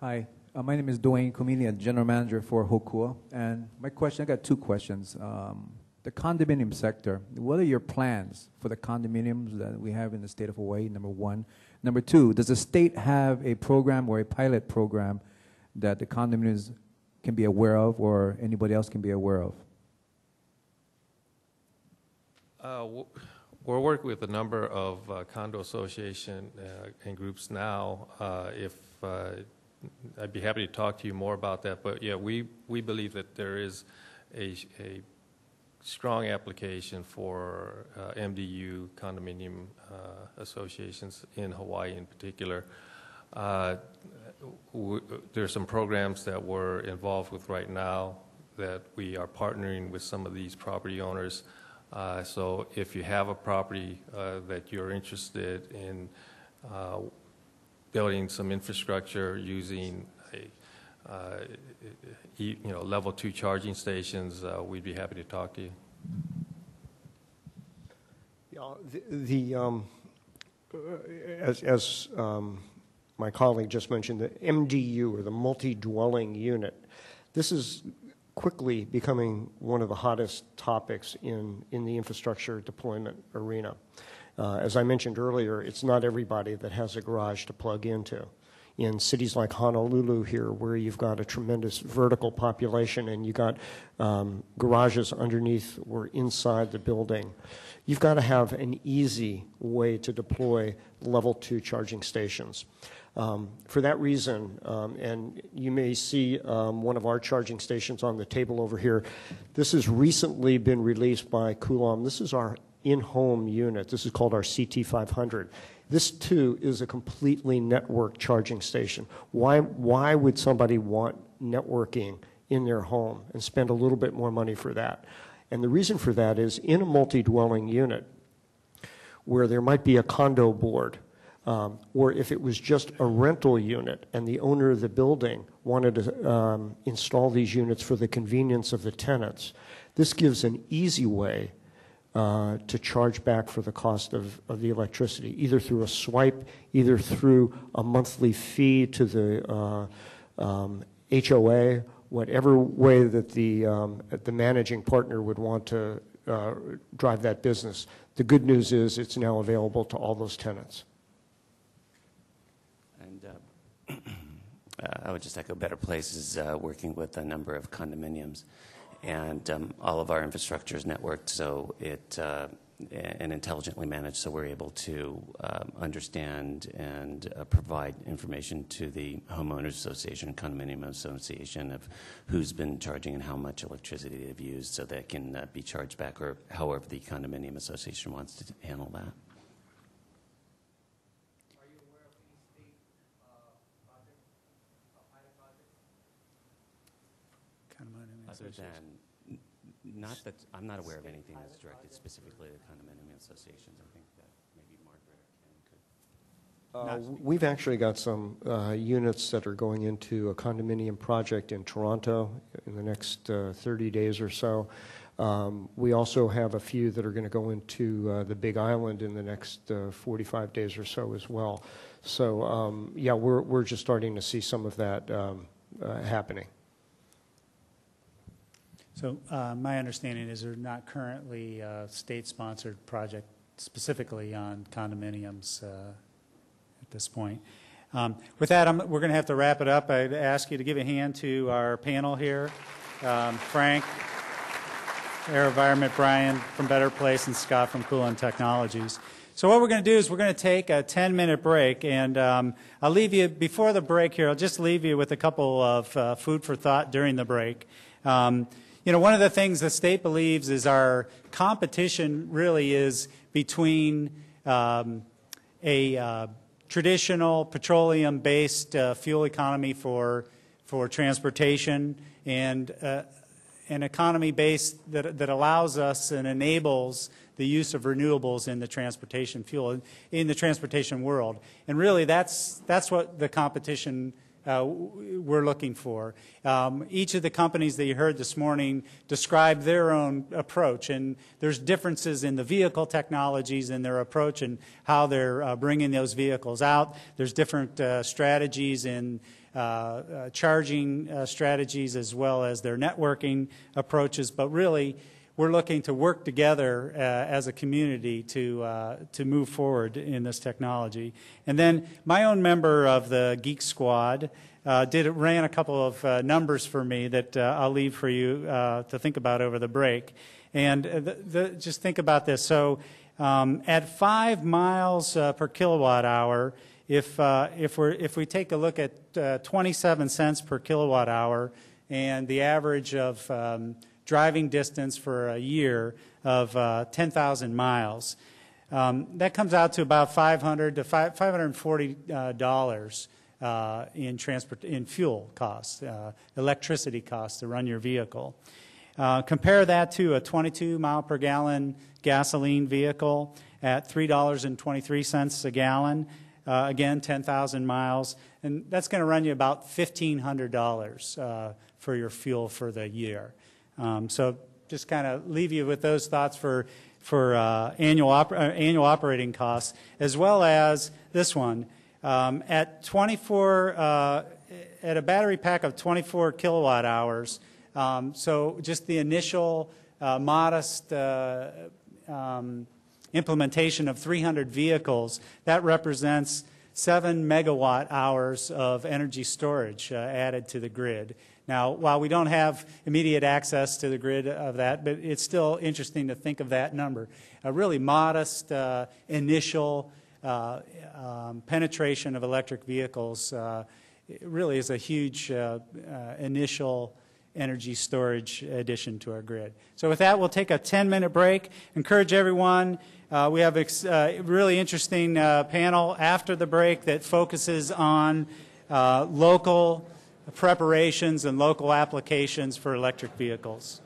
Hi, my name is Dwayne Comedian, General Manager for Hokua. And my question, I got two questions. The condominium sector, what are your plans for the condominiums that we have in the state of Hawaii, number one? Number two, does the state have a program or a pilot program that the condominiums can be aware of or anybody else can be aware of? We're working with a number of condo association and groups now. I'd be happy to talk to you more about that, but yeah, we believe that there is a strong application for MDU condominium associations in Hawaii in particular. There's some programs that we're involved with right now that we are partnering with some of these property owners. So if you have a property that you're interested in building some infrastructure using level 2 charging stations, we'd be happy to talk to you. Yeah, as my colleague just mentioned, the MDU, or the multi-dwelling unit, this is quickly becoming one of the hottest topics in the infrastructure deployment arena. As I mentioned earlier, it's not everybody that has a garage to plug into. In cities like Honolulu here, where you've got a tremendous vertical population and you've got garages underneath or inside the building, you've got to have an easy way to deploy level 2 charging stations. For that reason, and you may see one of our charging stations on the table over here, this has recently been released by Coulomb. This is our in-home unit. This is called our CT500. This, too, is a completely networked charging station. Why would somebody want networking in their home and spend a little bit more money for that? And the reason for that is in a multi-dwelling unit where there might be a condo board, or if it was just a rental unit and the owner of the building wanted to install these units for the convenience of the tenants, this gives an easy way to charge back for the cost of the electricity, either through a swipe, either through a monthly fee to the HOA, whatever way that the managing partner would want to drive that business. The good news is it's now available to all those tenants. And I would just echo Better Places working with a number of condominiums. And all of our infrastructure is networked, so and intelligently managed, so we're able to understand and provide information to the homeowners association, condominium association, of who's been charging and how much electricity they've used, so that can be charged back, or however the condominium association wants to handle that. Are you aware of any state projects, pilot projects? Other than, not that, I'm not aware of anything that's directed specifically to condominium associations. I think that maybe Margaret or Ken could. We've actually got some units that are going into a condominium project in Toronto in the next 30 days or so. We also have a few that are going to go into the Big Island in the next 45 days or so as well. So, yeah, we're just starting to see some of that happening. So my understanding is there's not currently a state-sponsored project specifically on condominiums at this point. With that, we're going to have to wrap it up. I'd ask you to give a hand to our panel here. Frank, AeroVironment, Brian from Better Place, and Scott from Coulomb Technologies. So what we're going to do is we're going to take a 10-minute break, and I'll leave you, before the break here, I'll just leave you with a couple of food for thought during the break. You know, one of the things the state believes is our competition really is between a traditional petroleum-based fuel economy for transportation and an economy based that allows us and enables the use of renewables in the transportation fuel in the transportation world. And really, that's what the competition we're looking for. Each of the companies that you heard this morning described their own approach, and there's differences in the vehicle technologies and their approach and how they're bringing those vehicles out. There's different strategies in charging strategies as well as their networking approaches, but really we're looking to work together as a community to move forward in this technology. And then my own member of the Geek Squad ran a couple of numbers for me that I'll leave for you to think about over the break. And just think about this. So at 5 miles per kilowatt hour, if we take a look at 27 cents per kilowatt hour and the average of driving distance for a year of 10,000 miles. That comes out to about $500 to $540 in fuel costs, electricity costs to run your vehicle. Compare that to a 22 mile per gallon gasoline vehicle at $3.23 a gallon. Again, 10,000 miles, and that's going to run you about $1,500 for your fuel for the year. So just kind of leave you with those thoughts for annual operating costs, as well as this one. At 24, at a battery pack of 24 kilowatt hours, so just the initial modest implementation of 300 vehicles, that represents 7 megawatt hours of energy storage added to the grid. Now, while we don't have immediate access to the grid of that, but it's still interesting to think of that number. A really modest initial penetration of electric vehicles really is a huge initial energy storage addition to our grid. So with that, we'll take a 10-minute break. Encourage everyone. We have a really interesting panel after the break that focuses on local preparations and local applications for electric vehicles.